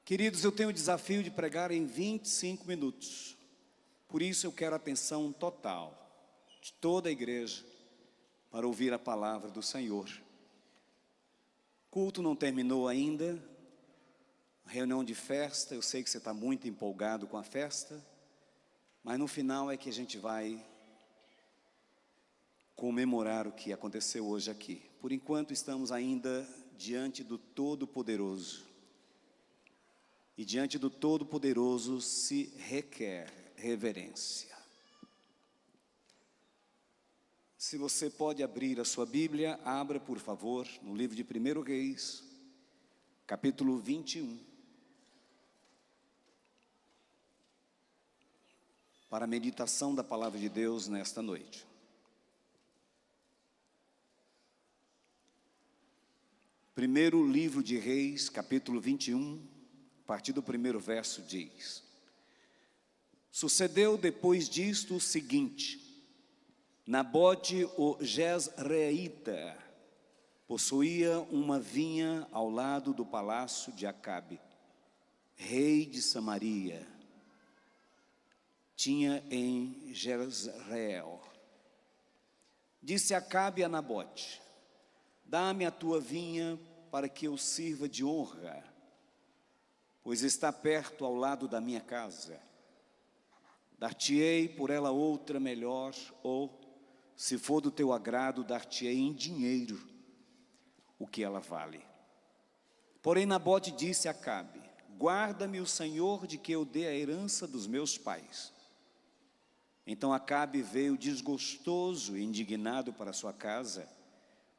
Queridos, eu tenho o desafio de pregar em 25 minutos. Por isso eu quero a atenção total de toda a igreja para ouvir a palavra do Senhor. O culto não terminou ainda, a reunião de festa, eu sei que você está muito empolgado com a festa, mas no final é que a gente vai comemorar o que aconteceu hoje aqui. Por enquanto estamos ainda diante do Todo-Poderoso. E diante do Todo-Poderoso se requer reverência. Se você pode abrir a sua Bíblia, abra por favor no livro de 1 Reis, capítulo 21. Para a meditação da palavra de Deus nesta noite. Primeiro livro de Reis, capítulo 21, a partir do primeiro verso diz: Sucedeu depois disto o seguinte: Nabote o Jezreelita possuía uma vinha ao lado do palácio de Acabe, rei de Samaria. Tinha em Jezreel. Disse Acabe a Nabote: Dá-me a tua vinha para que eu sirva de honra, pois está perto ao lado da minha casa. Dar-te-ei por ela outra melhor, ou, se for do teu agrado, dar-te-ei em dinheiro o que ela vale. Porém Nabote disse a Acabe: Guarda-me o Senhor de que eu dê a herança dos meus pais. Então Acabe veio desgostoso e indignado para sua casa,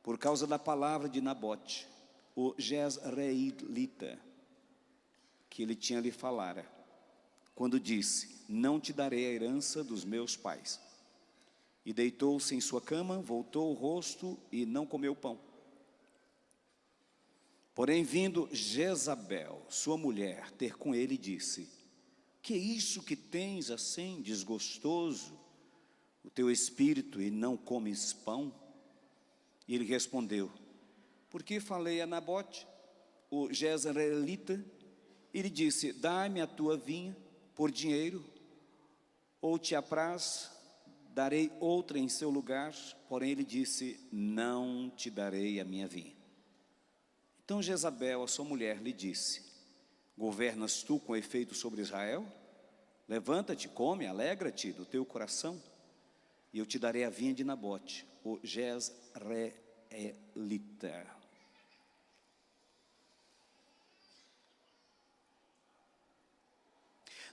por causa da palavra de Nabote, o Jezreelita, que ele tinha lhe falara, quando disse: Não te darei a herança dos meus pais. E deitou-se em sua cama, voltou o rosto e não comeu pão. Porém, vindo Jezabel, sua mulher, ter com ele, disse: Que é isso que tens assim, desgostoso, o teu espírito, e não comes pão? E ele respondeu: Porque falei a Nabote, o Jezreelita, e lhe disse: Dá-me a tua vinha por dinheiro, ou te apraz, darei outra em seu lugar. Porém ele disse: Não te darei a minha vinha. Então Jezabel, a sua mulher, lhe disse: Governas tu com efeito sobre Israel? Levanta-te, come, alegra-te do teu coração, e eu te darei a vinha de Nabote, o Jezreelita.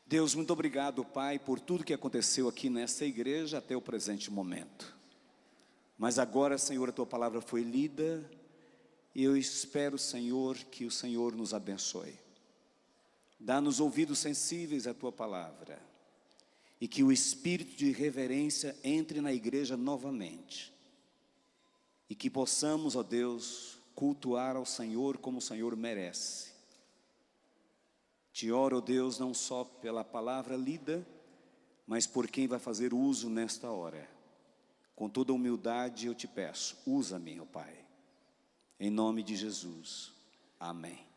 Deus, muito obrigado, Pai, por tudo que aconteceu aqui nessa igreja até o presente momento. Mas agora, Senhor, a Tua palavra foi lida, e eu espero, Senhor, que o Senhor nos abençoe. Dá-nos ouvidos sensíveis à Tua palavra, e que o espírito de reverência entre na igreja novamente, e que possamos, ó Deus, cultuar ao Senhor como o Senhor merece. Te oro, ó Deus, não só pela palavra lida, mas por quem vai fazer uso nesta hora. Com toda humildade eu te peço, usa-me, ó Pai, em nome de Jesus, amém.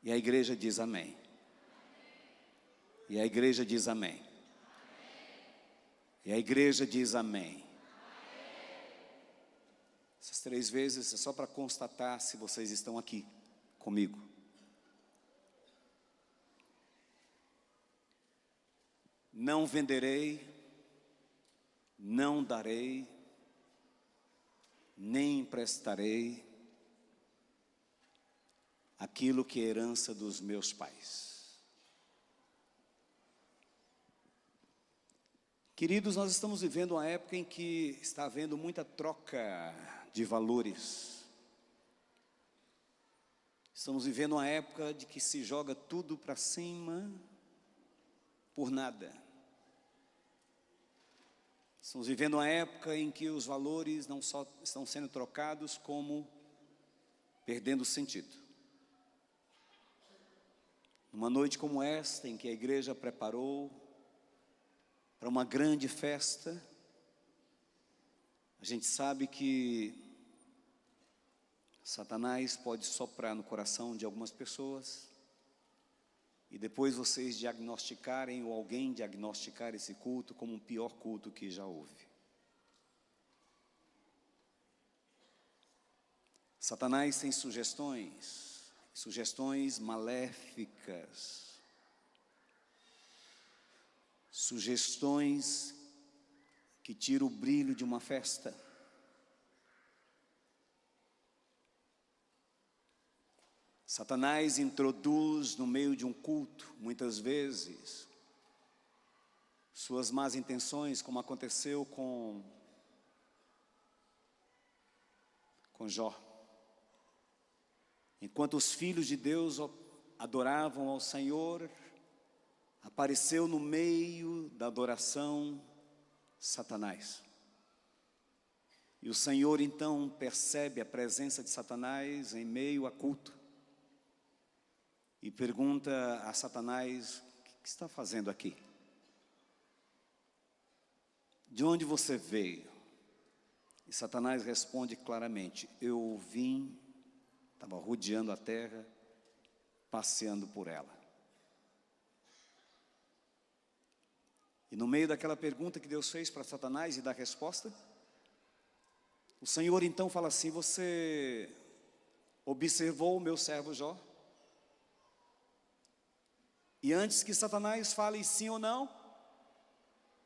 E a igreja diz amém. E a igreja diz amém. E a igreja diz amém. Essas 3 vezes é só para constatar se vocês estão aqui comigo. Não venderei, não darei, nem emprestarei aquilo que é herança dos meus pais. Queridos, nós estamos vivendo uma época em que está havendo muita troca de valores. Estamos vivendo uma época de que se joga tudo para cima por nada. Estamos vivendo uma época em que os valores não só estão sendo trocados, como perdendo sentido. Numa noite como esta, em que a igreja preparou para uma grande festa, a gente sabe que Satanás pode soprar no coração de algumas pessoas e depois vocês diagnosticarem ou alguém diagnosticar esse culto como o pior culto que já houve. Satanás tem sugestões maléficas, sugestões que tiram o brilho de uma festa. Satanás introduz no meio de um culto, muitas vezes, suas más intenções, como aconteceu com Jó. Enquanto os filhos de Deus adoravam ao Senhor, apareceu no meio da adoração Satanás. E o Senhor então percebe a presença de Satanás em meio a culto. E pergunta a Satanás: o que está fazendo aqui? De onde você veio? E Satanás responde claramente: eu vim, estava rodeando a terra, passeando por ela. E no meio daquela pergunta que Deus fez para Satanás e da resposta, o Senhor então fala assim: você observou o meu servo Jó? E antes que Satanás fale sim ou não,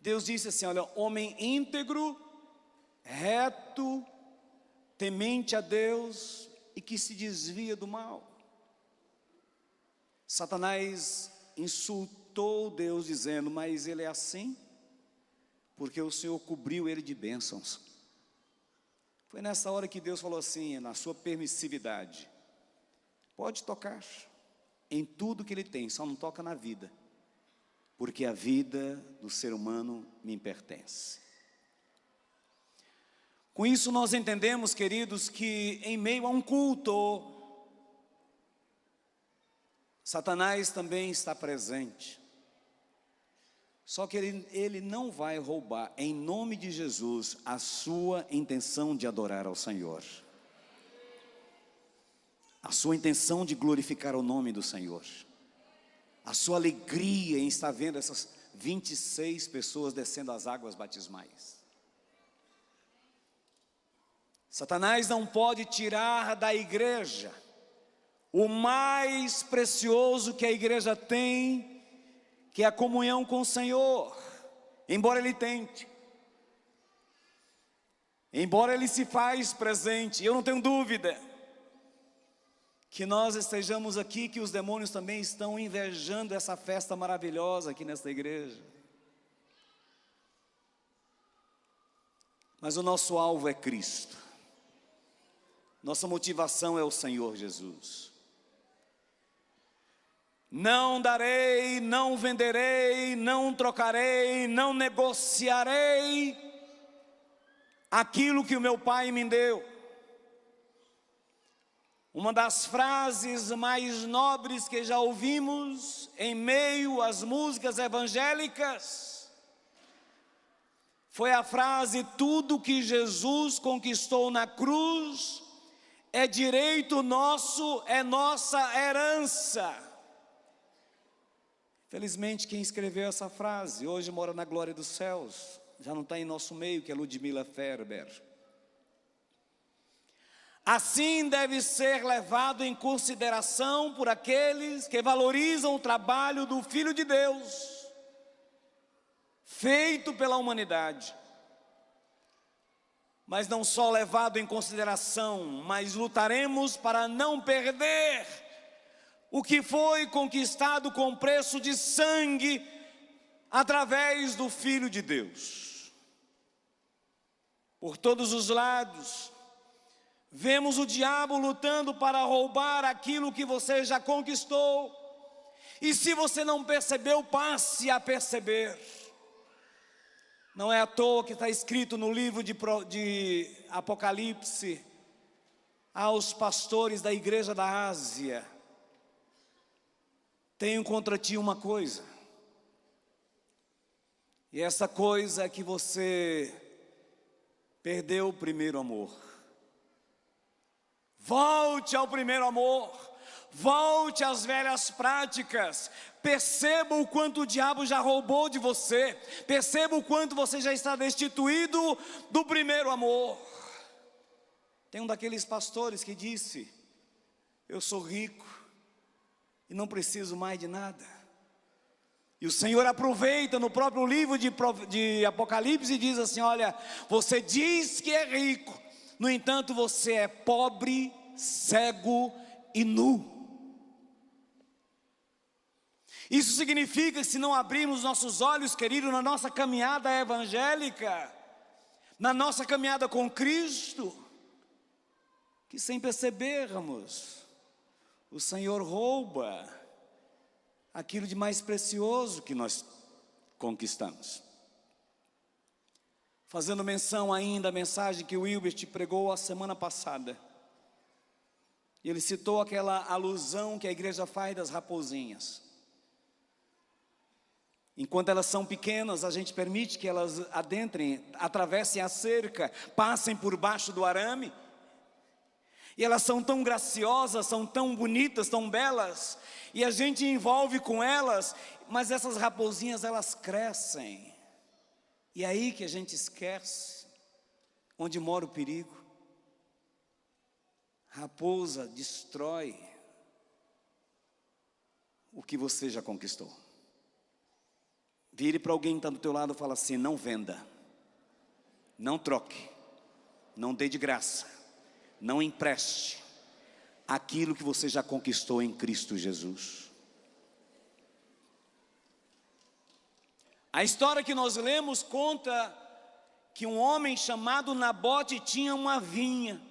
Deus disse assim: olha, homem íntegro, reto, temente a Deus e que se desvia do mal. Satanás insultou Deus dizendo: mas ele é assim porque o Senhor cobriu ele de bênçãos. Foi nessa hora que Deus falou assim, na sua permissividade: pode tocar em tudo que ele tem, só não toca na vida, porque a vida do ser humano me pertence. Com isso nós entendemos, queridos, que em meio a um culto, Satanás também está presente. Só que ele não vai roubar, em nome de Jesus, a sua intenção de adorar ao Senhor. A sua intenção de glorificar o nome do Senhor. A sua alegria em estar vendo essas 26 pessoas descendo as águas batismais. Satanás não pode tirar da igreja o mais precioso que a igreja tem, que é a comunhão com o Senhor, embora ele tente. Embora ele se faz presente, eu não tenho dúvida que nós estejamos aqui, que os demônios também estão invejando essa festa maravilhosa aqui nesta igreja. Mas o nosso alvo é Cristo. Nossa motivação é o Senhor Jesus. Não darei, não venderei, não trocarei, não negociarei aquilo que o meu Pai me deu. Uma das frases mais nobres que já ouvimos em meio às músicas evangélicas foi a frase: tudo que Jesus conquistou na cruz é direito nosso, é nossa herança. Felizmente quem escreveu essa frase hoje mora na glória dos céus, já não está em nosso meio, que é Ludmila Ferber. Assim deve ser levado em consideração por aqueles que valorizam o trabalho do Filho de Deus, feito pela humanidade. Mas não só levado em consideração, mas lutaremos para não perder o que foi conquistado com preço de sangue através do Filho de Deus. Por todos os lados, vemos o diabo lutando para roubar aquilo que você já conquistou. E se você não percebeu, passe a perceber. Não é à toa que está escrito no livro de Apocalipse aos pastores da igreja da Ásia: tenho contra ti uma coisa, e essa coisa é que você perdeu o primeiro amor. Volte ao primeiro amor, Volte às velhas práticas. Perceba o quanto o diabo já roubou de você. Perceba o quanto você já está destituído do primeiro amor. Tem um daqueles pastores que disse: eu sou rico e não preciso mais de nada. E o Senhor aproveita no próprio livro de Apocalipse e diz assim: olha, você diz que é rico, no entanto você é pobre, cego e nu. Isso significa que se não abrirmos nossos olhos, querido, na nossa caminhada evangélica, na nossa caminhada com Cristo, que sem percebermos, o Senhor rouba aquilo de mais precioso que nós conquistamos. Fazendo menção ainda à mensagem que o Wilbert pregou a semana passada, ele citou aquela alusão que a igreja faz das raposinhas. Enquanto elas são pequenas, a gente permite que elas adentrem, atravessem a cerca, passem por baixo do arame. E elas são tão graciosas, são tão bonitas, tão belas. E a gente envolve com elas, mas essas raposinhas, elas crescem. E é aí que a gente esquece onde mora o perigo. Raposa destrói o que você já conquistou. Vire para alguém que está do teu lado e fala assim: não venda, não troque, não dê de graça, não empreste aquilo que você já conquistou em Cristo Jesus. A história que nós lemos conta que um homem chamado Nabote tinha uma vinha.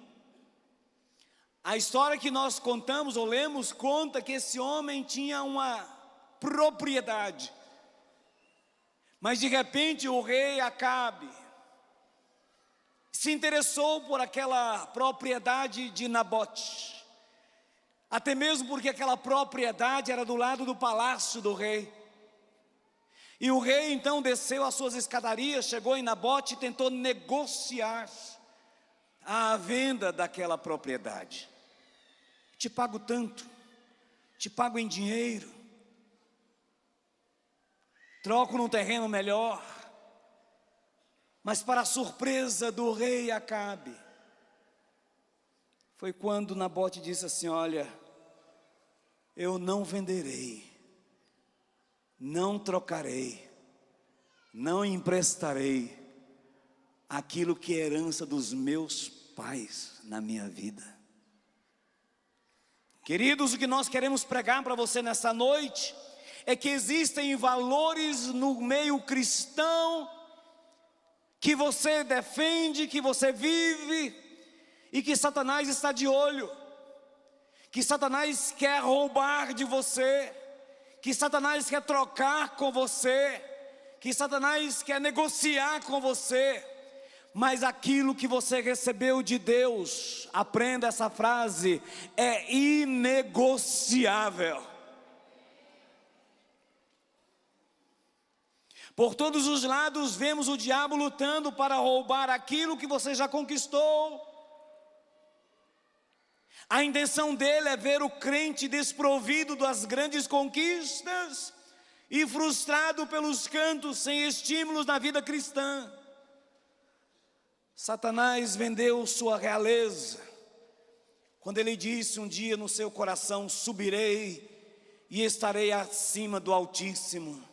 A história que nós contamos ou lemos conta que esse homem tinha uma propriedade. Mas de repente o rei Acabe se interessou por aquela propriedade de Nabote. Até mesmo porque aquela propriedade era do lado do palácio do rei. E o rei então desceu as suas escadarias, chegou em Nabote e tentou negociar a venda daquela propriedade. Te pago tanto, te pago em dinheiro, troco num terreno melhor. Mas para a surpresa do rei Acabe, foi quando Nabote disse assim: olha, eu não venderei, não trocarei, não emprestarei aquilo que é herança dos meus pais na minha vida. Queridos, o que nós queremos pregar para você nessa noite é que existem valores no meio cristão que você defende, que você vive, e que Satanás está de olho, que Satanás quer roubar de você, que Satanás quer trocar com você, que Satanás quer negociar com você. Mas aquilo que você recebeu de Deus, aprenda essa frase, é inegociável. Por todos os lados vemos o diabo lutando para roubar aquilo que você já conquistou. A intenção dele é ver o crente desprovido das grandes conquistas e frustrado pelos cantos, sem estímulos na vida cristã. Satanás vendeu sua realeza quando ele disse um dia no seu coração: subirei e estarei acima do Altíssimo.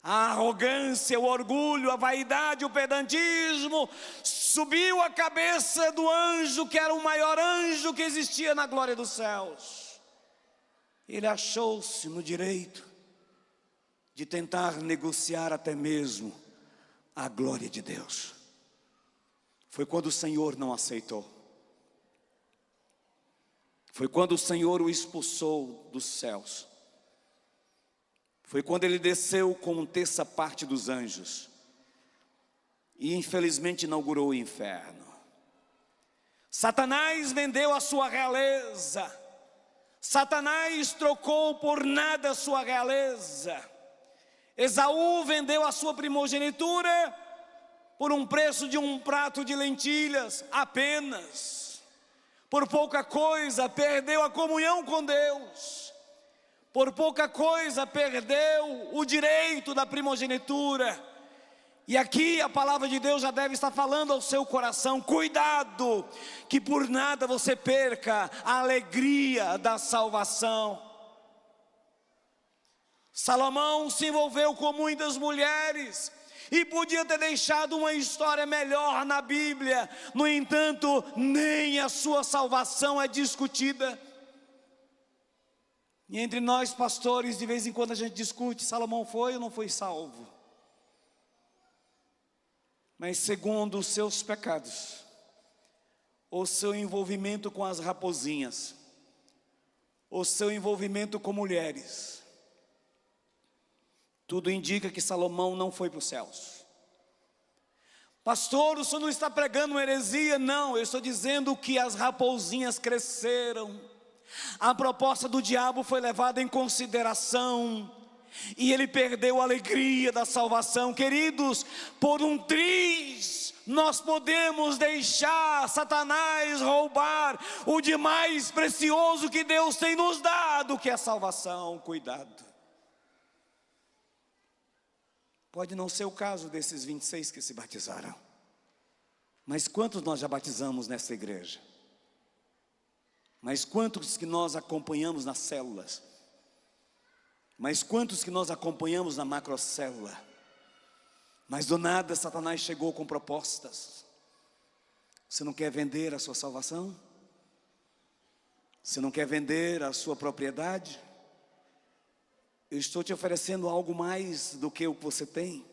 A arrogância, o orgulho, a vaidade, o pedantismo subiu a cabeça do anjo, que era o maior anjo que existia na glória dos céus. Ele achou-se no direito de tentar negociar até mesmo a glória de Deus. Foi quando o Senhor não aceitou. Foi quando o Senhor o expulsou dos céus. Foi quando ele desceu com uma terça parte dos anjos e infelizmente inaugurou o inferno. Satanás vendeu a sua realeza. Satanás trocou por nada a sua realeza. Esaú vendeu a sua primogenitura por um preço de um prato de lentilhas apenas. Por pouca coisa perdeu a comunhão com Deus. Por pouca coisa perdeu o direito da primogenitura. E aqui a palavra de Deus já deve estar falando ao seu coração: cuidado, que por nada você perca a alegria da salvação. Salomão se envolveu com muitas mulheres e podia ter deixado uma história melhor na Bíblia. No entanto, nem a sua salvação é discutida. E entre nós pastores, de vez em quando a gente discute: Salomão foi ou não foi salvo? Mas segundo os seus pecados, o seu envolvimento com as raposinhas, o seu envolvimento com mulheres, tudo indica que Salomão não foi para os céus. Pastor, o senhor não está pregando uma heresia? Não, eu estou dizendo que as raposinhas cresceram. A proposta do diabo foi levada em consideração e ele perdeu a alegria da salvação. Queridos, por um triz nós podemos deixar Satanás roubar o de mais precioso que Deus tem nos dado, que é a salvação. Cuidado. Pode não ser o caso desses 26 que se batizaram, mas quantos nós já batizamos nessa igreja? Mas quantos que nós acompanhamos nas células? Mas quantos que nós acompanhamos na macrocélula? Mas do nada Satanás chegou com propostas. Você não quer vender a sua salvação? Você não quer vender a sua propriedade? Eu estou te oferecendo algo mais do que o que você tem.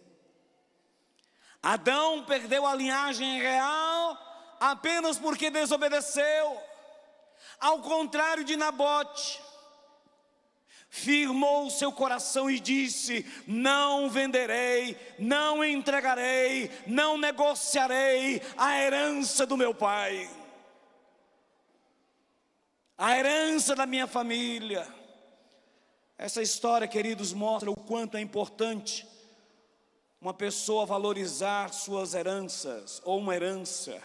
Adão perdeu a linhagem real apenas porque desobedeceu. Ao contrário de Nabote, firmou o seu coração e disse: não venderei, não entregarei, não negociarei a herança do meu pai, a herança da minha família. Essa história, queridos, mostra o quanto é importante uma pessoa valorizar suas heranças ou uma herança.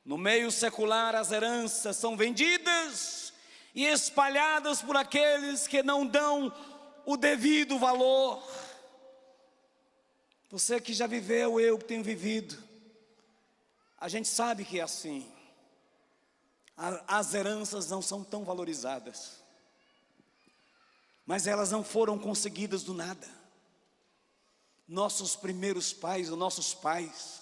No meio secular, as heranças são vendidas e espalhadas por aqueles que não dão o devido valor. Você que já viveu, eu que tenho vivido, a gente sabe que é assim. As heranças não são tão valorizadas, mas elas não foram conseguidas do nada. Nossos primeiros pais, os nossos pais,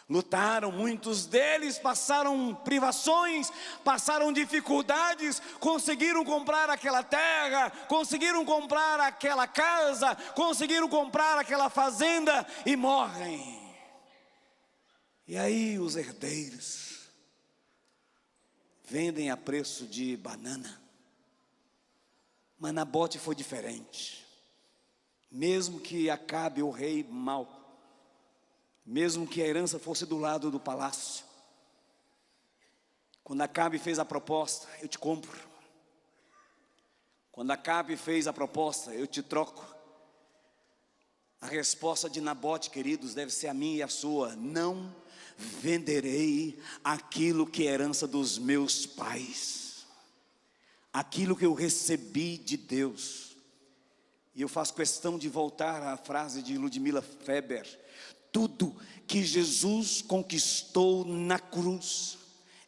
lutaram, muitos deles passaram privações, passaram dificuldades, conseguiram comprar aquela terra, conseguiram comprar aquela casa, conseguiram comprar aquela fazenda e morrem. E aí os herdeiros vendem a preço de banana. Mas Nabote foi diferente. Mesmo que Acabe, o rei mau, mesmo que a herança fosse do lado do palácio, quando Acabe fez a proposta: eu te compro. Quando Acabe fez a proposta: eu te troco. A resposta de Nabote, queridos, deve ser a minha e a sua: não venderei aquilo que é herança dos meus pais, aquilo que eu recebi de Deus. E eu faço questão de voltar à frase de Ludmila Feber: tudo que Jesus conquistou na cruz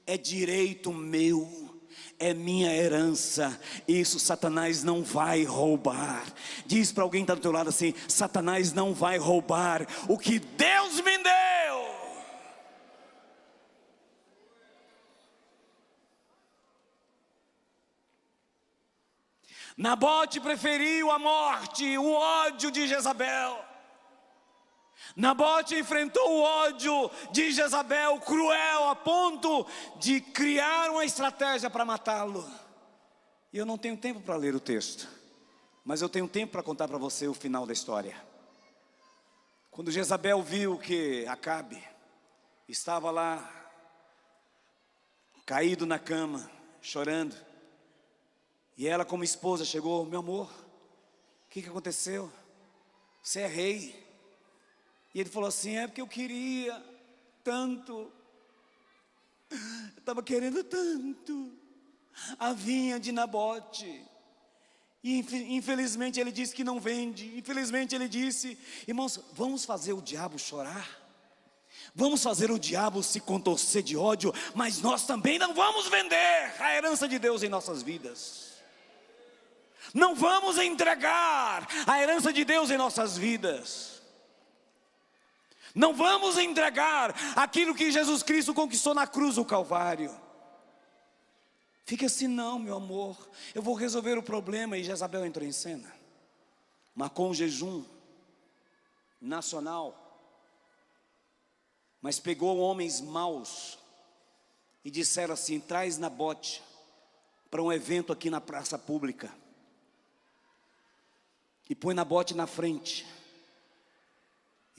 é direito meu, é minha herança. Isso Satanás não vai roubar. Diz para alguém que está do teu lado assim: Satanás não vai roubar o que Deus me deu. Nabote preferiu a morte, o ódio de Jezabel. Nabote enfrentou o ódio de Jezabel, cruel, a ponto de criar uma estratégia para matá-lo. E eu não tenho tempo para ler o texto, mas eu tenho tempo para contar para você o final da história. Quando Jezabel viu que Acabe estava lá, caído na cama, chorando, e ela como esposa chegou: meu amor, o que aconteceu? Você é rei. E ele falou assim: é porque eu queria tanto estava querendo tanto a vinha de Nabote. E infelizmente ele disse que não vende. Infelizmente ele disse: irmãos, vamos fazer o diabo chorar, vamos fazer o diabo se contorcer de ódio, mas nós também não vamos vender a herança de Deus em nossas vidas. Não vamos entregar a herança de Deus em nossas vidas. Não vamos entregar aquilo que Jesus Cristo conquistou na cruz do Calvário. Fica assim: não, meu amor, eu vou resolver o problema. E Jezabel entrou em cena, marcou um jejum nacional, mas pegou homens maus e disseram assim: traz Nabote para um evento aqui na praça pública, e põe Nabote na frente.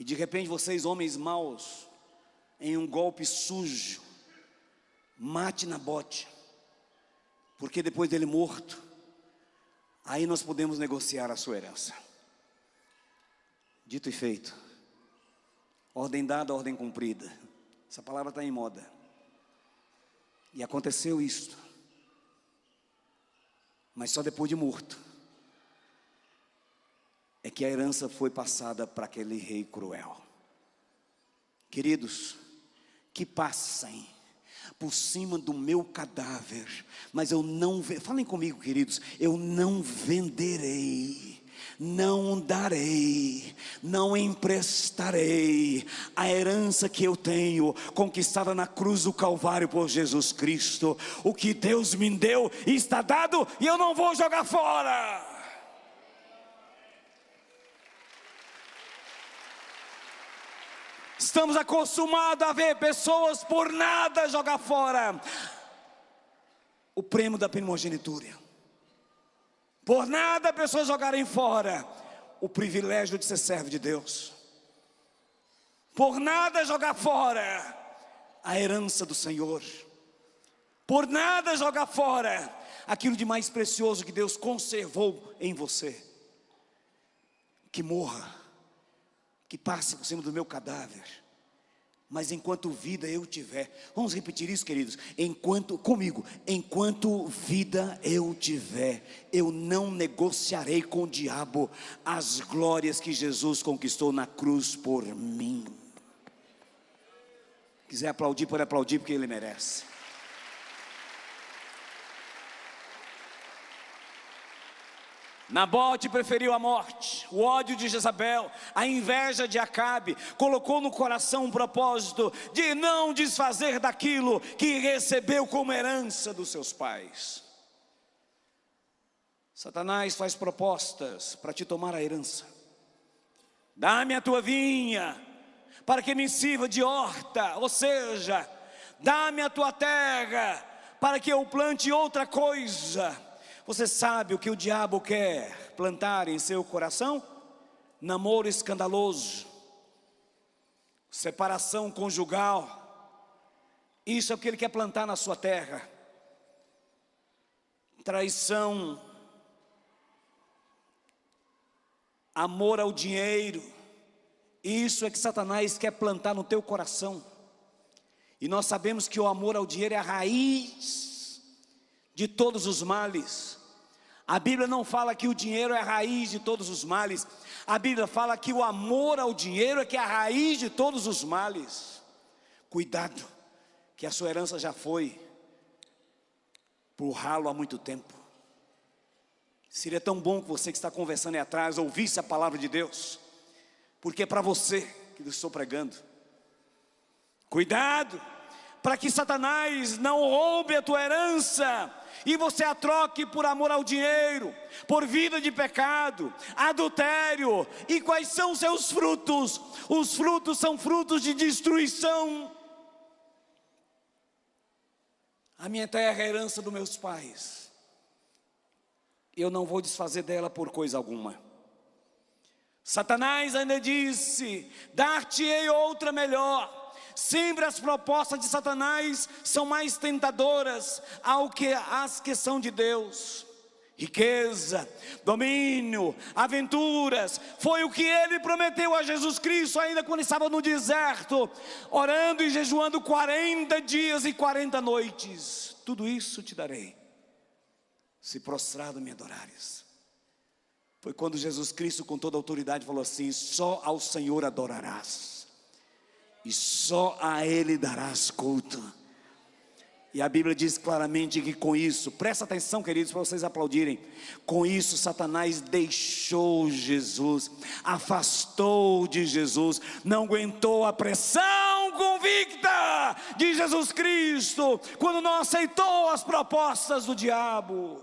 E de repente vocês, homens maus, em um golpe sujo, mate Nabote, porque depois dele morto, aí nós podemos negociar a sua herança. Dito e feito. Ordem dada, ordem cumprida. Essa palavra está em moda. E aconteceu isto. Mas só depois de morto é que a herança foi passada para aquele rei cruel. Queridos, que passem por cima do meu cadáver, mas eu não, falem comigo, queridos, eu não venderei, não darei, não emprestarei a herança que eu tenho, conquistada na cruz do Calvário por Jesus Cristo. O que Deus me deu está dado e eu não vou jogar fora. Estamos acostumados a ver pessoas por nada jogar fora o prêmio da primogenitura. Por nada pessoas jogarem fora o privilégio de ser servo de Deus. Por nada jogar fora a herança do Senhor. Por nada jogar fora aquilo de mais precioso que Deus conservou em você. Que morra, que passe por cima do meu cadáver, mas enquanto vida eu tiver, vamos repetir isso, queridos, enquanto vida eu tiver, eu não negociarei com o diabo as glórias que Jesus conquistou na cruz por mim. Quiser aplaudir, pode aplaudir, porque ele merece. Nabote preferiu a morte, o ódio de Jezabel, a inveja de Acabe, colocou no coração um propósito de não desfazer daquilo que recebeu como herança dos seus pais. Satanás faz propostas para te tomar a herança. Dá-me a tua vinha, para que me sirva de horta, ou seja, dá-me a tua terra, para que eu plante outra coisa. Você sabe o que o diabo quer plantar em seu coração? Namoro escandaloso, separação conjugal. Isso é o que ele quer plantar na sua terra. Traição, amor ao dinheiro. Isso é que Satanás quer plantar no teu coração. E nós sabemos que o amor ao dinheiro é a raiz de todos os males. A Bíblia não fala que o dinheiro é a raiz de todos os males. A Bíblia fala que o amor ao dinheiro é que é a raiz de todos os males. Cuidado, que a sua herança já foi pro ralo há muito tempo. Seria tão bom que você que está conversando aí atrás ouvisse a palavra de Deus, porque é para você que eu estou pregando. Cuidado, para que Satanás não roube a tua herança e você a troque por amor ao dinheiro, por vida de pecado, adultério. E quais são seus frutos? Os frutos são frutos de destruição. A minha terra é a herança dos meus pais, eu não vou desfazer dela por coisa alguma. Satanás ainda disse: dar-te-ei outra melhor. Sempre as propostas de Satanás são mais tentadoras ao que as que são de Deus. riqueza, domínio, aventuras. Foi o que ele prometeu a Jesus Cristo ainda quando estava no deserto, orando e jejuando 40 dias e 40 noites. Tudo isso te darei, se prostrado me adorares. Foi quando Jesus Cristo com toda a autoridade falou assim: só ao Senhor adorarás, e só a Ele darás culto. E a Bíblia diz claramente que com isso, presta atenção, queridos, para vocês aplaudirem. Com isso, Satanás deixou Jesus, afastou de Jesus, não aguentou a pressão convicta de Jesus Cristo, quando não aceitou as propostas do diabo.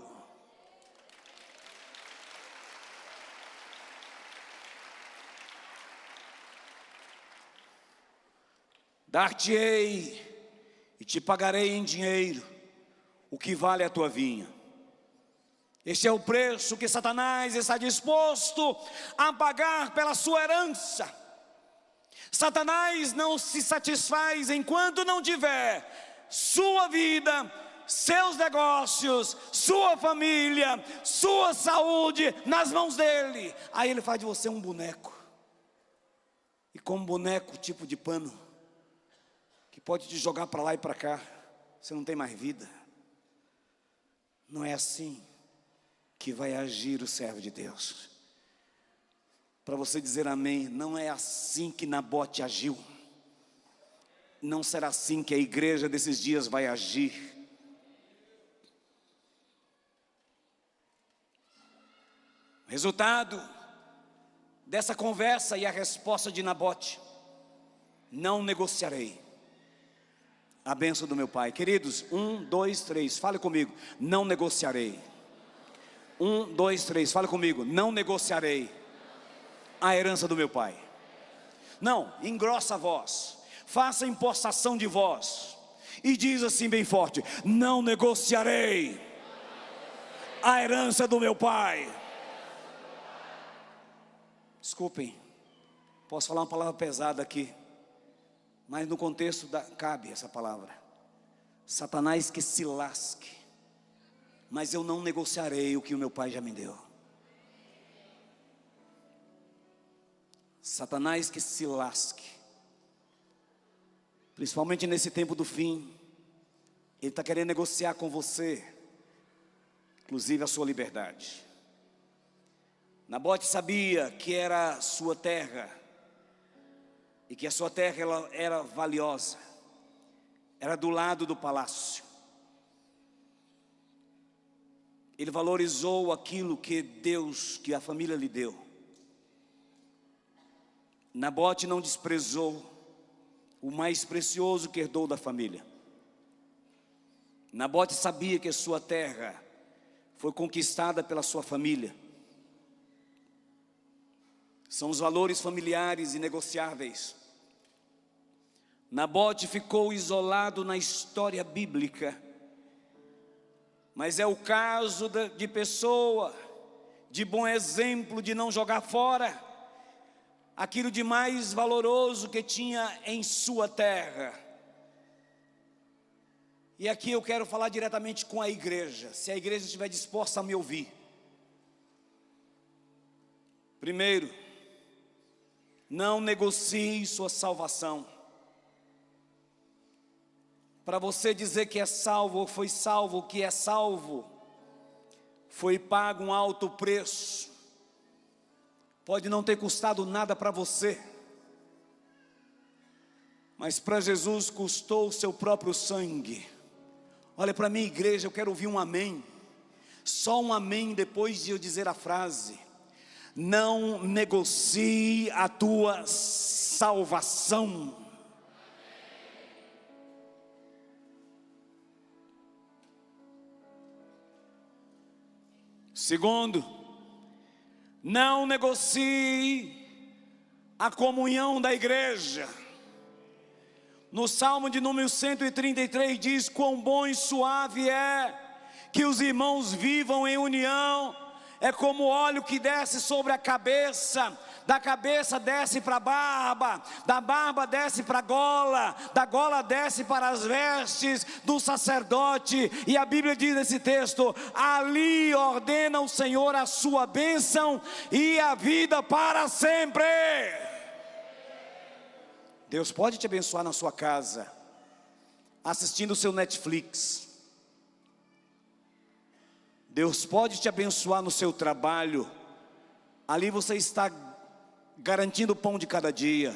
Dar-te-ei e te pagarei em dinheiro o que vale a tua vinha. Este é o preço que Satanás está disposto a pagar pela sua herança. Satanás não se satisfaz enquanto não tiver sua vida, seus negócios, sua família, sua saúde nas mãos dele. Aí ele faz de você um boneco. E como boneco, tipo de pano, que pode te jogar para lá e para cá, você não tem mais vida. Não é assim que vai agir o servo de Deus. Para você dizer amém, não é assim que Nabote agiu. Não será assim que a igreja desses dias vai agir. O resultado dessa conversa e a resposta de Nabote: não negociarei a bênção do meu pai. Queridos, 1, 2, 3, fale comigo: não negociarei. 1, 2, 3, fale comigo: não negociarei a herança do meu pai. Não, engrossa a voz, faça impostação de voz e diz assim bem forte: não negociarei a herança do meu pai. Desculpem, posso falar uma palavra pesada aqui, mas no contexto cabe essa palavra. Satanás que se lasque, mas eu não negociarei o que o meu pai já me deu. Satanás que se lasque, principalmente nesse tempo do fim. Ele está querendo negociar com você, inclusive a sua liberdade. Nabote sabia que era sua terra, e que a sua terra ela era valiosa, era do lado do palácio. Ele valorizou aquilo que Deus, que a família lhe deu. Nabote não desprezou o mais precioso que herdou da família. Nabote sabia que a sua terra foi conquistada pela sua família. São os valores familiares inegociáveis. Nabote ficou isolado na história bíblica, mas é o caso de pessoa, de bom exemplo, de não jogar fora aquilo de mais valoroso que tinha em sua terra. E aqui eu quero falar diretamente com a igreja, se a igreja estiver disposta a me ouvir. Primeiro, não negocie sua salvação. Para você dizer que é salvo ou foi salvo, o que é salvo, foi pago um alto preço. Pode não ter custado nada para você, mas para Jesus custou o seu próprio sangue. Olha para mim, igreja, eu quero ouvir um amém. Só um amém depois de eu dizer a frase: não negocie a tua salvação. Segundo, não negocie a comunhão da igreja. No Salmo de número 133 diz: quão bom e suave é que os irmãos vivam em união. É como óleo que desce sobre a cabeça, da cabeça desce para a barba, da barba desce para a gola, da gola desce para as vestes do sacerdote. E a Bíblia diz nesse texto: ali ordena o Senhor a sua bênção e a vida para sempre. Deus pode te abençoar na sua casa, assistindo o seu Netflix. Deus pode te abençoar no seu trabalho. Ali você está garantindo o pão de cada dia.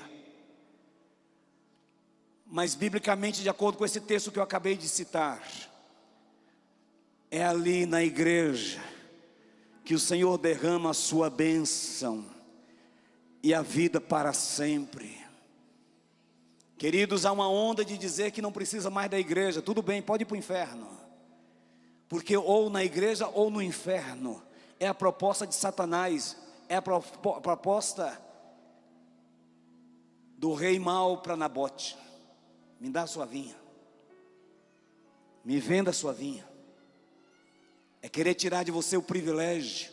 Mas biblicamente, de acordo com esse texto que eu acabei de citar, é ali na igreja que o Senhor derrama a sua bênção e a vida para sempre. Queridos, há uma onda de dizer que não precisa mais da igreja. Tudo bem, pode ir para o inferno. Porque ou na igreja ou no inferno. É a proposta de Satanás. É a proposta do rei mau para Nabote. Me dá a sua vinha. Me venda a sua vinha. É querer tirar de você o privilégio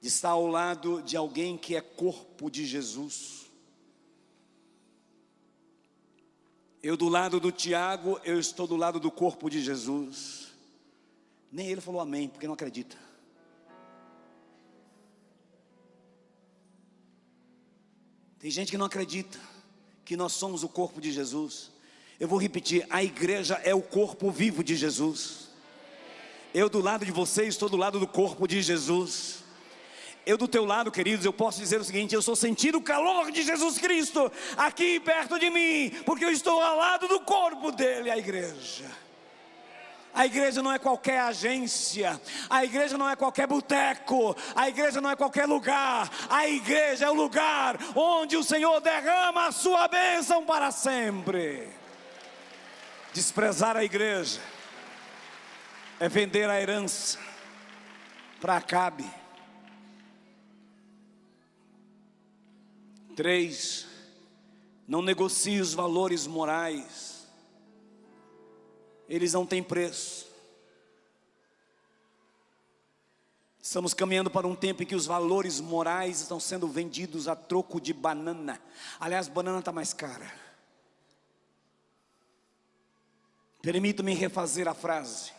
de estar ao lado de alguém que é corpo de Jesus. Eu do lado do Tiago, eu estou do lado do corpo de Jesus. Nem ele falou amém, porque não acredita. Tem gente que não acredita que nós somos o corpo de Jesus. Eu vou repetir: a igreja é o corpo vivo de Jesus. Eu do lado de você estou do lado do corpo de Jesus. Eu do teu lado, queridos, eu posso dizer o seguinte: eu estou sentindo o calor de Jesus Cristo aqui perto de mim, porque eu estou ao lado do corpo dele, a igreja. A igreja não é qualquer agência, a igreja não é qualquer boteco, a igreja não é qualquer lugar. A igreja é o lugar onde o Senhor derrama a sua bênção para sempre. Desprezar a igreja é vender a herança para Acabe. 3, não negocie os valores morais. Eles não têm preço. Estamos caminhando para um tempo em que os valores morais estão sendo vendidos a troco de banana. Aliás, banana está mais cara. Permita-me refazer a frase.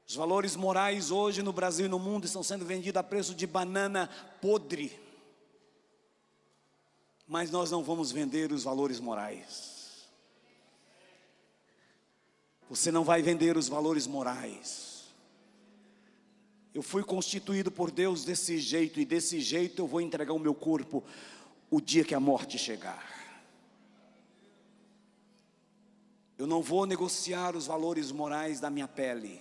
Os valores morais hoje no Brasil e no mundo estão sendo vendidos a preço de banana podre. Mas nós não vamos vender os valores morais. Você não vai vender os valores morais. Eu fui constituído por Deus desse jeito, e desse jeito eu vou entregar o meu corpo o dia que a morte chegar. Eu não vou negociar os valores morais da minha pele.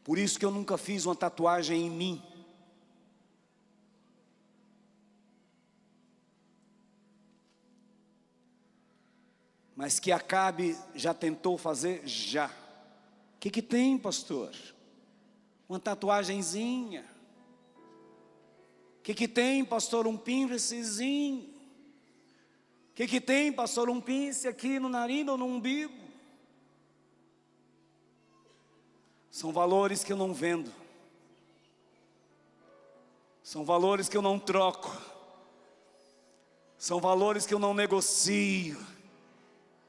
Por isso que eu nunca fiz uma tatuagem em mim. Mas que Acabe já tentou fazer? Já. O que tem, pastor? Uma tatuagenzinha. O que tem, pastor? Um pincezinho. O que tem, pastor? Um pince aqui no nariz ou no umbigo. São valores que eu não vendo. São valores que eu não troco. São valores que eu não negocio.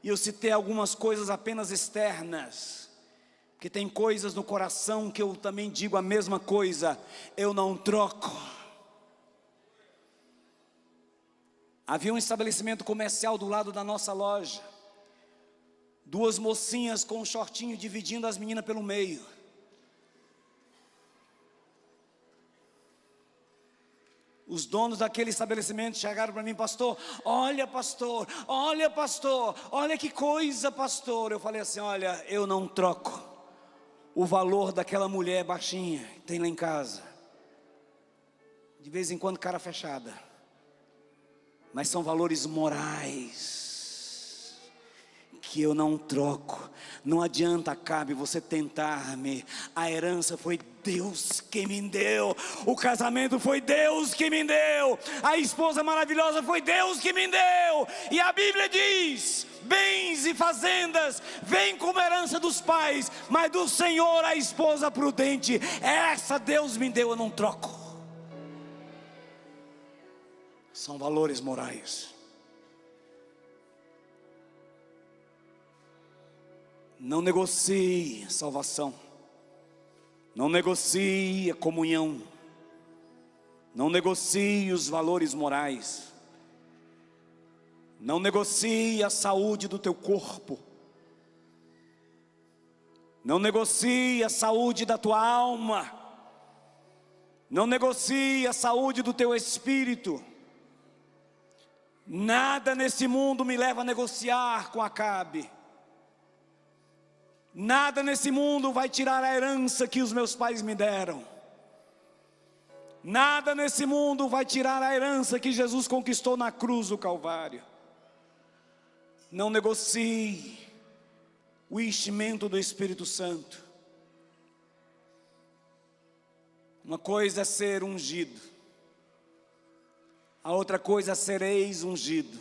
E eu citei algumas coisas apenas externas, porque tem coisas no coração que eu também digo a mesma coisa: eu não troco. Havia um estabelecimento comercial do lado da nossa loja. 2 mocinhas com um shortinho dividindo as meninas pelo meio. Os donos daquele estabelecimento chegaram para mim: pastor, olha pastor, olha que coisa pastor. Eu falei assim: olha, eu não troco o valor daquela mulher baixinha que tem lá em casa. De vez em quando cara fechada. Mas são valores morais que eu não troco. Não adianta, Acabe, você tentar-me. A herança foi Deus que me deu. O casamento foi Deus que me deu. A esposa maravilhosa foi Deus que me deu. E a Bíblia diz: bens e fazendas vêm como herança dos pais, mas do Senhor a esposa prudente. Essa Deus me deu, eu não troco. São valores morais. Não negocie salvação. Não negocie a comunhão. Não negocie os valores morais. Não negocie a saúde do teu corpo. Não negocie a saúde da tua alma. Não negocie a saúde do teu espírito. Nada nesse mundo me leva a negociar com Acabe. Nada nesse mundo vai tirar a herança que os meus pais me deram. Nada nesse mundo vai tirar a herança que Jesus conquistou na cruz do Calvário. Não negocie o enchimento do Espírito Santo. Uma coisa é ser ungido, a outra coisa é ser ex-ungido.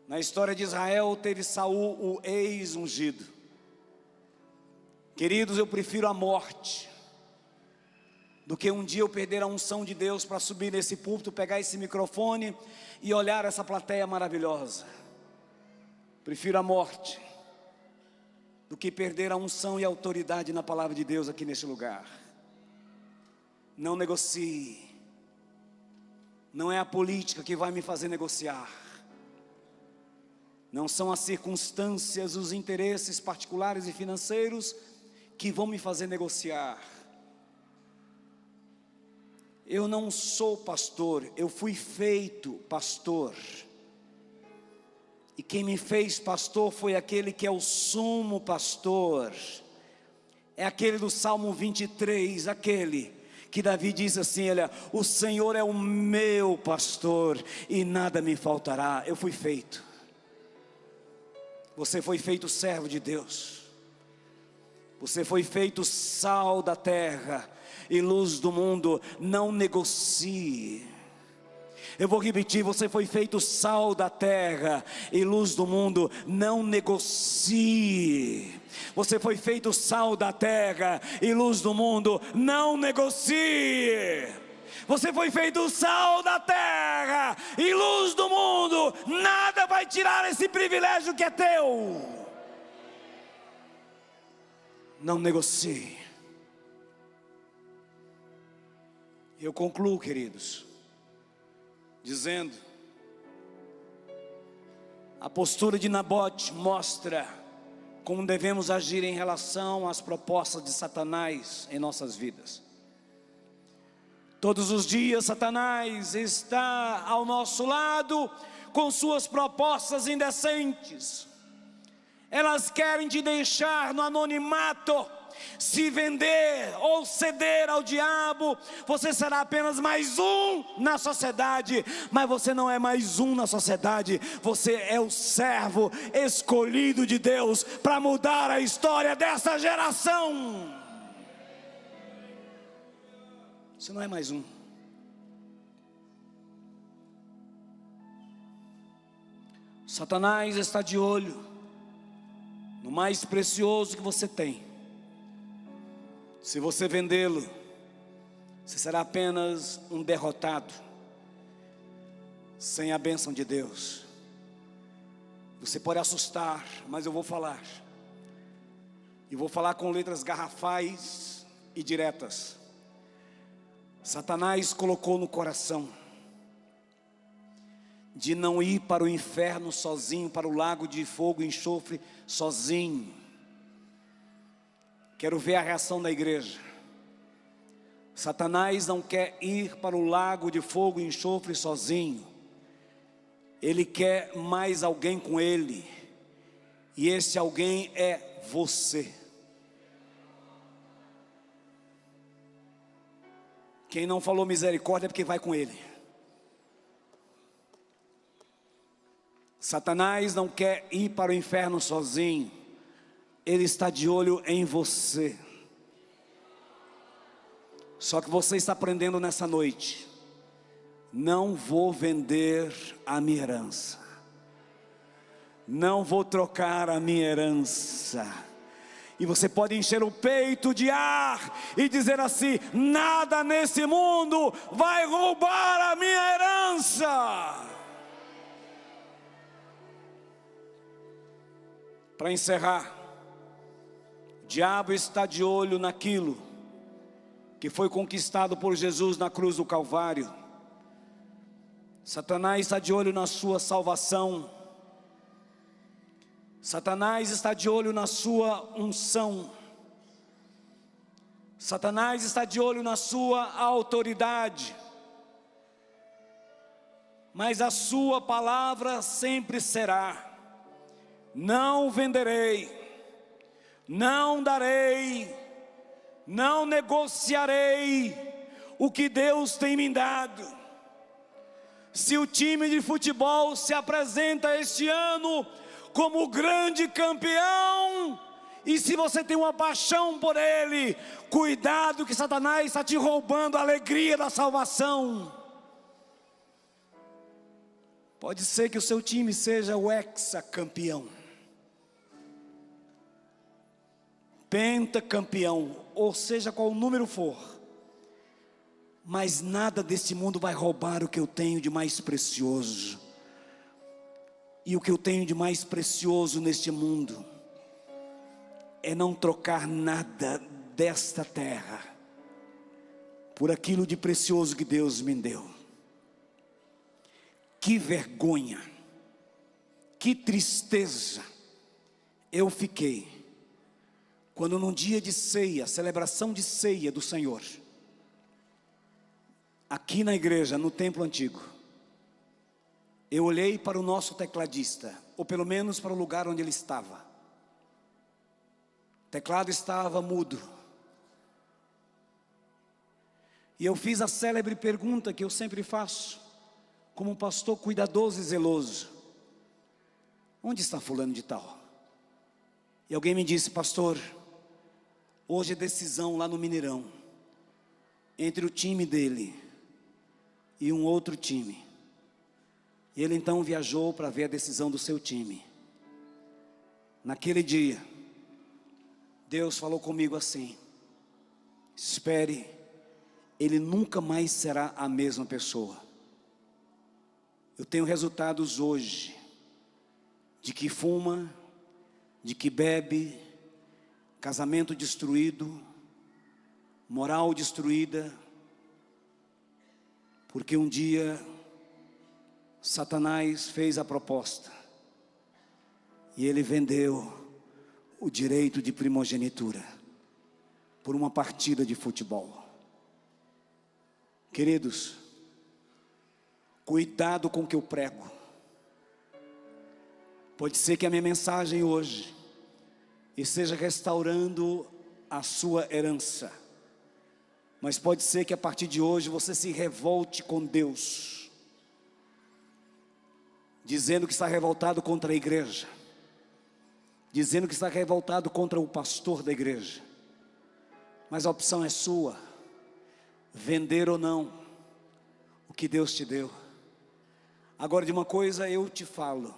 Na história de Israel teve Saul, o ex-ungido. Queridos, eu prefiro a morte do que um dia eu perder a unção de Deus para subir nesse púlpito, pegar esse microfone e olhar essa plateia maravilhosa. Prefiro a morte do que perder a unção e a autoridade na palavra de Deus aqui neste lugar. Não negocie. Não é a política que vai me fazer negociar. Não são as circunstâncias, os interesses particulares e financeiros que vão me fazer negociar. Eu não sou pastor, eu fui feito pastor. E quem me fez pastor foi aquele que é o sumo pastor. É aquele do Salmo 23, aquele que Davi diz assim, olha, o Senhor é o meu pastor e nada me faltará. Eu fui feito. Você foi feito servo de Deus. Você foi feito sal da terra e luz do mundo. Não negocie. Eu vou repetir, você foi feito sal da terra e luz do mundo. Não negocie. Você foi feito sal da terra e luz do mundo. Não negocie. Você foi feito sal da terra e luz do mundo. Nada vai tirar esse privilégio que é teu. Não negocie. Eu concluo, queridos, dizendo: a postura de Nabote mostra como devemos agir em relação às propostas de Satanás em nossas vidas. Todos os dias Satanás está ao nosso lado com suas propostas indecentes. Elas querem te deixar no anonimato. Se vender ou ceder ao diabo, você será apenas mais um na sociedade. Mas você não é mais um na sociedade. Você é o servo escolhido de Deus para mudar a história dessa geração. Você não é mais um. Satanás está de olho no mais precioso que você tem. Se você vendê-lo, você será apenas um derrotado, sem a bênção de Deus. Você pode assustar, mas eu vou falar. E vou falar com letras garrafais e diretas. Satanás colocou no coração de não ir para o inferno sozinho, para o lago de fogo e enxofre sozinho. Quero ver a reação da igreja. Satanás não quer ir para o lago de fogo e enxofre sozinho. Ele quer mais alguém com ele. E esse alguém é você. Quem não falou misericórdia é porque vai com ele. Satanás não quer ir para o inferno sozinho. Ele está de olho em você. Só que você está aprendendo nessa noite: não vou vender a minha herança. Não vou trocar a minha herança. E você pode encher o peito de ar e dizer assim: nada nesse mundo vai roubar a minha herança. Para encerrar, o diabo está de olho naquilo que foi conquistado por Jesus na cruz do Calvário. Satanás está de olho na sua salvação. Satanás está de olho na sua unção. Satanás está de olho na sua autoridade. Mas a sua palavra sempre será: não venderei, não darei, não negociarei o que Deus tem me dado. Se o time de futebol se apresenta este ano como grande campeão, e se você tem uma paixão por ele, cuidado que Satanás está te roubando a alegria da salvação. Pode ser que o seu time seja o hexacampeão, pentacampeão, ou seja qual o número for, mas nada desse mundo vai roubar o que eu tenho de mais precioso. E o que eu tenho de mais precioso neste mundo é não trocar nada desta terra por aquilo de precioso que Deus me deu. Que vergonha, que tristeza eu fiquei quando num dia de ceia, celebração de ceia do Senhor, aqui na igreja, no templo antigo, eu olhei para o nosso tecladista, ou pelo menos para o lugar onde ele estava. O teclado estava mudo. E eu fiz a célebre pergunta que eu sempre faço, como um pastor cuidadoso e zeloso: onde está fulano de tal? E alguém me disse: pastor, hoje é decisão lá no Mineirão, entre o time dele e um outro time. E ele então viajou para ver a decisão do seu time. Naquele dia, Deus falou comigo assim: espere, ele nunca mais será a mesma pessoa. Eu tenho resultados hoje, de que fuma, de que bebe, casamento destruído, moral destruída, porque um dia Satanás fez a proposta e ele vendeu o direito de primogenitura por uma partida de futebol. Queridos, cuidado com o que eu prego. Pode ser que a minha mensagem hoje esteja restaurando a sua herança, mas pode ser que a partir de hoje você se revolte com Deus, dizendo que está revoltado contra a igreja, dizendo que está revoltado contra o pastor da igreja. Mas a opção é sua, vender ou não o que Deus te deu. Agora, de uma coisa eu te falo: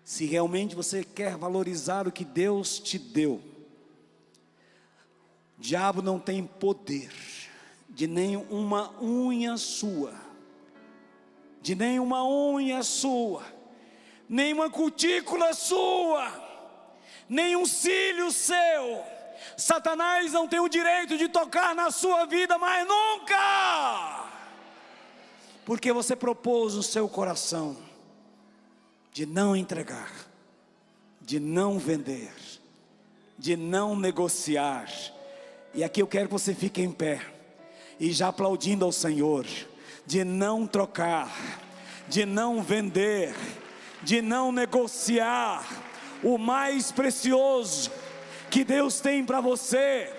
se realmente você quer valorizar o que Deus te deu, o diabo não tem poder de nenhuma unha sua, de nenhuma unha sua, nenhuma cutícula sua, nenhum cílio seu. Satanás não tem o direito de tocar na sua vida mais nunca, porque você propôs no seu coração de não entregar, de não vender, de não negociar. E aqui eu quero que você fique em pé e já aplaudindo ao Senhor, de não trocar, de não vender, de não negociar o mais precioso que Deus tem para você,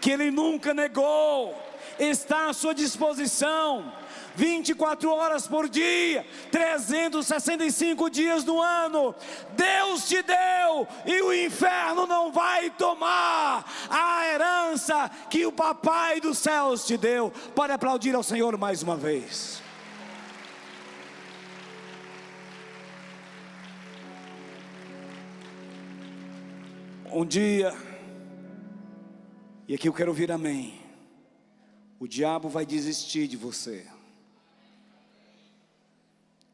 que Ele nunca negou, está à sua disposição, 24 horas por dia, 365 dias no ano. Deus te deu, e o inferno não vai tomar a herança que o Papai dos céus te deu. Pode aplaudir ao Senhor mais uma vez. Um dia E aqui eu quero ouvir amém. O diabo vai desistir de você.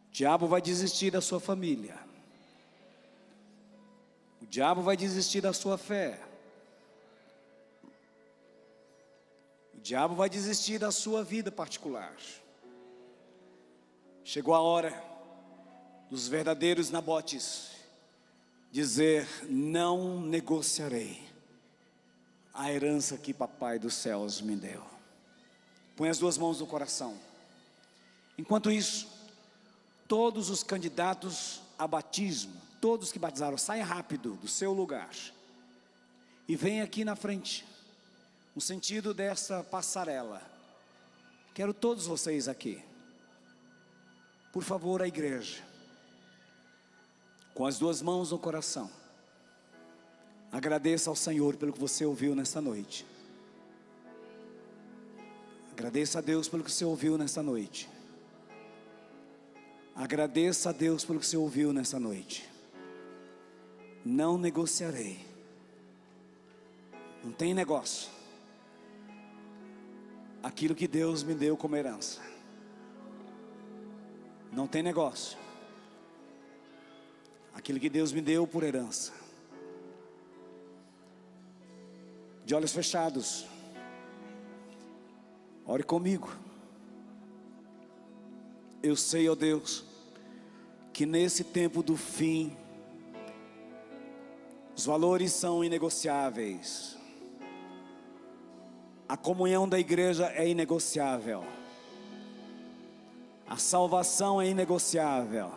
O diabo vai desistir da sua família. O diabo vai desistir da sua fé. O diabo vai desistir da sua vida particular. Chegou a hora dos verdadeiros nabotes dizer: não negociarei a herança que Papai dos céus me deu. Põe as duas mãos no coração. Enquanto isso, todos os candidatos a batismo, todos que batizaram, saia rápido do seu lugar e venha aqui na frente, no sentido dessa passarela. Quero todos vocês aqui. Por favor, a igreja, com as duas mãos no coração, agradeça ao Senhor pelo que você ouviu nesta noite. Agradeça a Deus pelo que você ouviu nesta noite. Agradeça a Deus pelo que você ouviu nesta noite. Não negociarei. Não tem negócio. Aquilo que Deus me deu como herança. Não tem negócio. Aquilo que Deus me deu por herança. De olhos fechados, ore comigo. Eu sei, ó Deus, que nesse tempo do fim, os valores são inegociáveis. A comunhão da igreja é inegociável. A salvação é inegociável.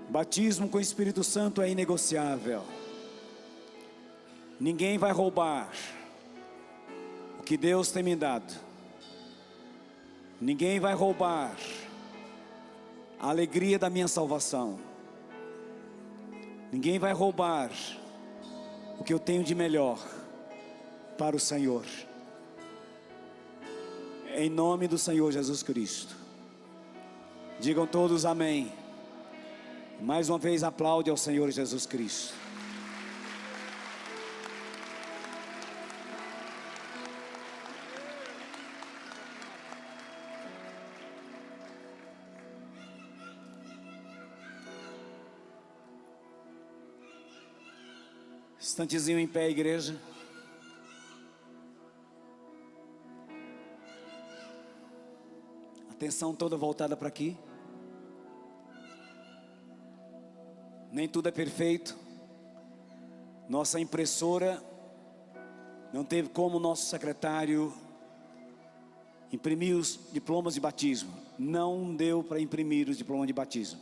Batismo com o Espírito Santo é inegociável. Ninguém vai roubar o que Deus tem me dado. Ninguém vai roubar a alegria da minha salvação. Ninguém vai roubar o que eu tenho de melhor para o Senhor. Em nome do Senhor Jesus Cristo. Digam todos amém. Mais uma vez aplaude ao Senhor Jesus Cristo. Instantezinho em pé, igreja. Atenção toda voltada para aqui. Nem tudo é perfeito. Nossa impressora não teve como nosso secretário imprimir os diplomas de batismo. Não deu para imprimir os diplomas de batismo.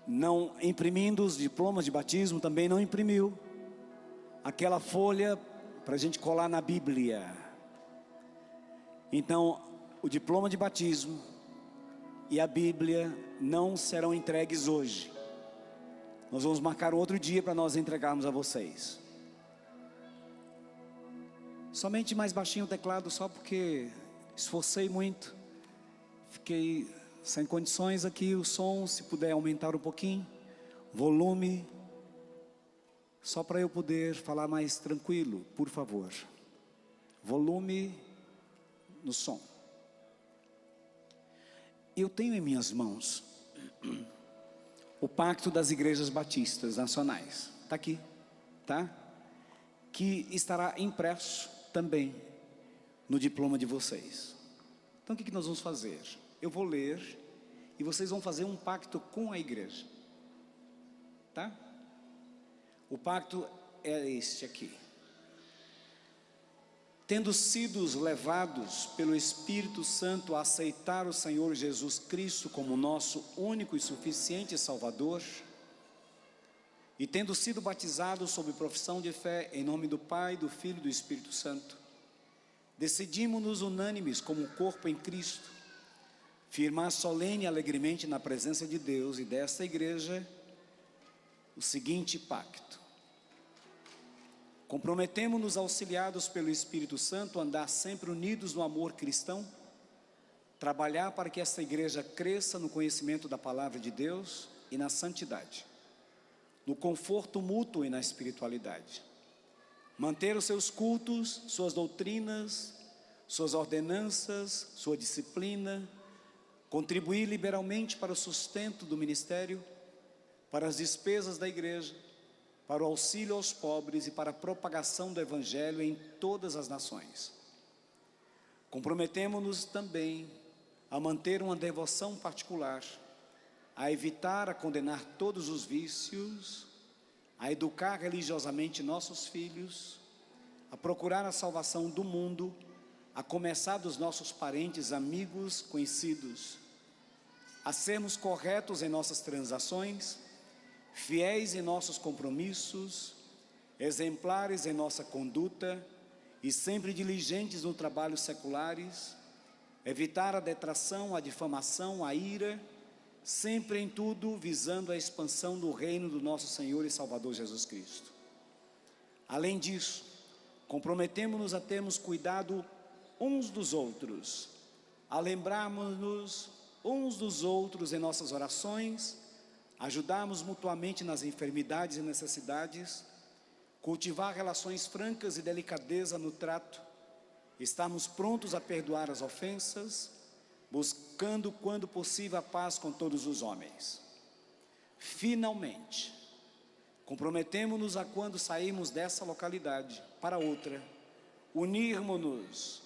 Não imprimindo os diplomas de batismo, também não imprimiu aquela folha para a gente colar na Bíblia. Então, o diploma de batismo e a Bíblia não serão entregues hoje. Nós vamos marcar um outro dia para nós entregarmos a vocês. Somente mais baixinho o teclado, só porque esforcei muito. Fiquei sem condições aqui, o som, se puder aumentar um pouquinho, volume, só para eu poder falar mais tranquilo, por favor. Volume no som. Eu tenho em minhas mãos o Pacto das Igrejas Batistas Nacionais. Está aqui, tá? Que estará impresso também no diploma de vocês. Então o que nós vamos fazer? Eu vou ler e vocês vão fazer um pacto com a igreja, tá? O pacto é este aqui. Tendo sido levados pelo Espírito Santo a aceitar o Senhor Jesus Cristo como nosso único e suficiente Salvador, e tendo sido batizados sob profissão de fé em nome do Pai, do Filho e do Espírito Santo, decidimos-nos unânimes como corpo em Cristo, firmar solene e alegremente na presença de Deus e desta igreja o seguinte pacto: comprometemo-nos, auxiliados pelo Espírito Santo, a andar sempre unidos no amor cristão, trabalhar para que esta igreja cresça no conhecimento da palavra de Deus e na santidade, no conforto mútuo e na espiritualidade, manter os seus cultos, suas doutrinas, suas ordenanças, sua disciplina, contribuir liberalmente para o sustento do ministério, para as despesas da igreja, para o auxílio aos pobres e para a propagação do Evangelho em todas as nações. Comprometemo-nos também a manter uma devoção particular, a evitar, a condenar todos os vícios, a educar religiosamente nossos filhos, a procurar a salvação do mundo, a começar dos nossos parentes, amigos, conhecidos, a sermos corretos em nossas transações, fiéis em nossos compromissos, exemplares em nossa conduta e sempre diligentes no trabalho seculares, evitar a detração, a difamação, a ira, sempre em tudo visando a expansão do reino do nosso Senhor e Salvador Jesus Cristo. Além disso, comprometemo-nos a termos cuidado uns dos outros, a lembrarmos-nos uns dos outros em nossas orações, ajudarmos mutuamente nas enfermidades e necessidades, cultivar relações francas e delicadeza no trato, estarmos prontos a perdoar as ofensas, buscando, quando possível, a paz com todos os homens. Finalmente, comprometemo-nos a, quando sairmos dessa localidade para outra, unirmos-nos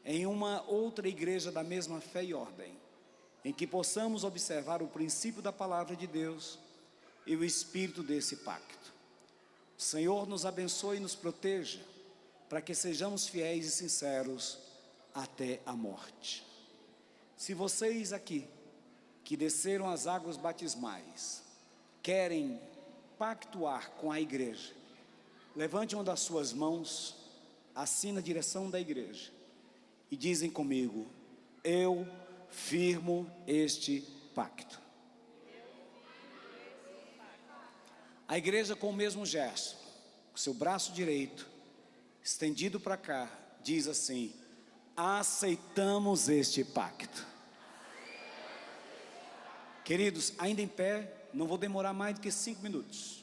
em uma outra igreja da mesma fé e ordem, em que possamos observar o princípio da palavra de Deus e o espírito desse pacto. O Senhor nos abençoe e nos proteja, para que sejamos fiéis e sinceros até a morte. Se vocês aqui, que desceram as águas batismais, querem pactuar com a igreja, levante uma das suas mãos, assim na direção da igreja, e dizem comigo: eu firmo este pacto. A igreja, com o mesmo gesto, com seu braço direito estendido para cá, diz assim: aceitamos este pacto. Queridos, ainda em pé, não vou demorar mais do que 5 minutos.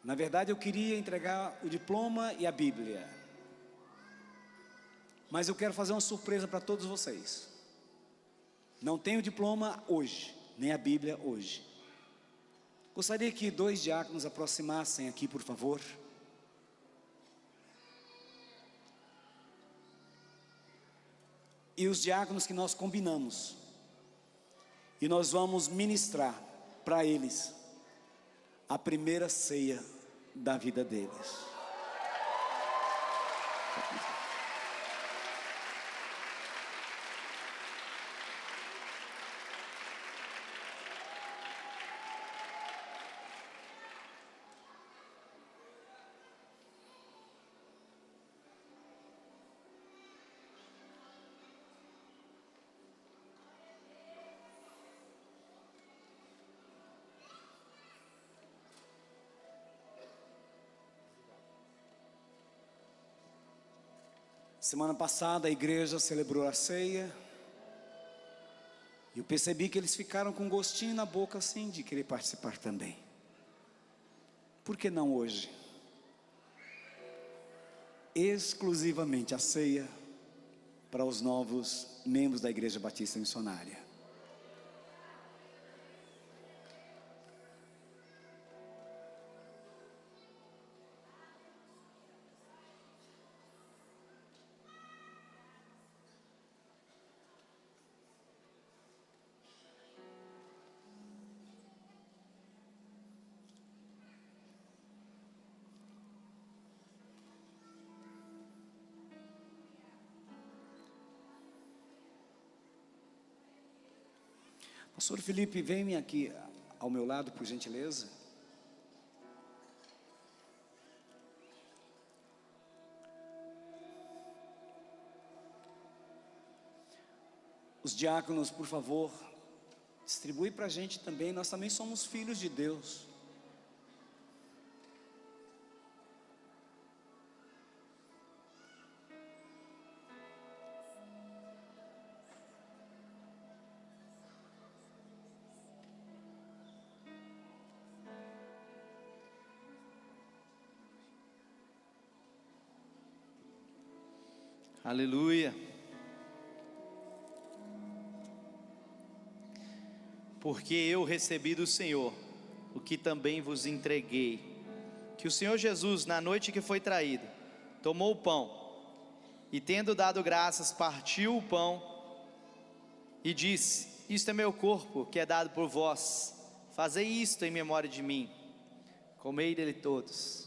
Na verdade, eu queria entregar o diploma e a Bíblia, mas eu quero fazer uma surpresa para todos vocês. Não tenho o diploma hoje, nem a Bíblia hoje. Gostaria que 2 diáconos aproximassem aqui, por favor. E os diáconos que nós combinamos, e nós vamos ministrar para eles a primeira ceia da vida deles. Semana passada a igreja celebrou a ceia, e eu percebi que eles ficaram com um gostinho na boca assim de querer participar também. Por que não hoje? Exclusivamente a ceia para os novos membros da Igreja Batista Missionária. Pastor Felipe, vem aqui ao meu lado, por gentileza. Os diáconos, por favor, distribui para a gente também. Nós também somos filhos de Deus. Aleluia. Porque eu recebi do Senhor o que também vos entreguei, que o Senhor Jesus, na noite que foi traído, tomou o pão e, tendo dado graças, partiu o pão e disse: isto é meu corpo, que é dado por vós, fazei isto em memória de mim. Comei dele todos.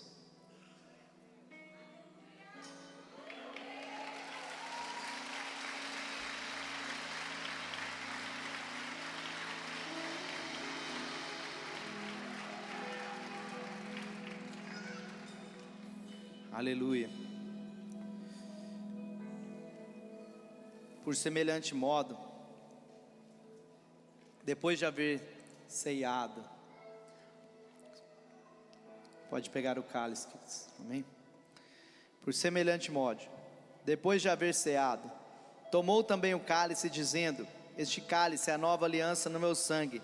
Aleluia. Por semelhante modo, depois de haver ceiado, pode pegar o cálice, amém? Por semelhante modo, depois de haver ceado, tomou também o cálice, dizendo: este cálice é a nova aliança no meu sangue.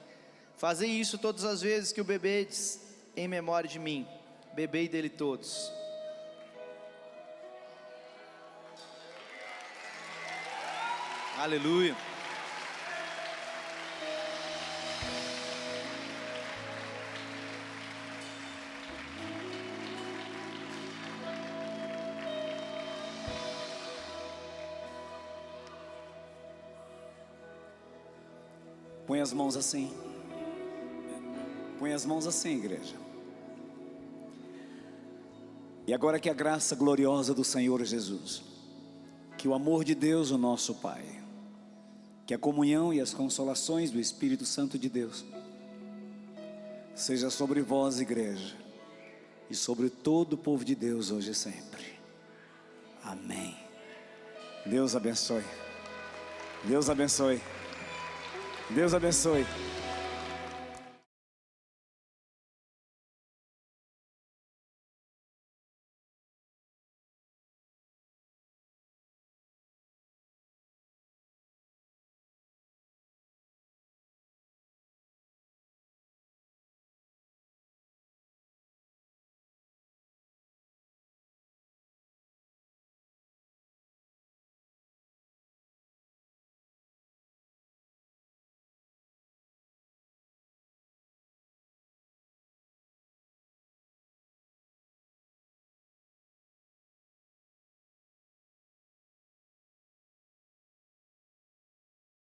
Fazei isso todas as vezes que o bebedes, em memória de mim. Bebei dele todos. Aleluia. Põe as mãos assim. Põe as mãos assim, igreja. E agora que a graça gloriosa do Senhor Jesus, que o amor de Deus, o nosso Pai, que a comunhão e as consolações do Espírito Santo de Deus seja sobre vós, igreja, e sobre todo o povo de Deus hoje e sempre. Amém. Deus abençoe. Deus abençoe. Deus abençoe.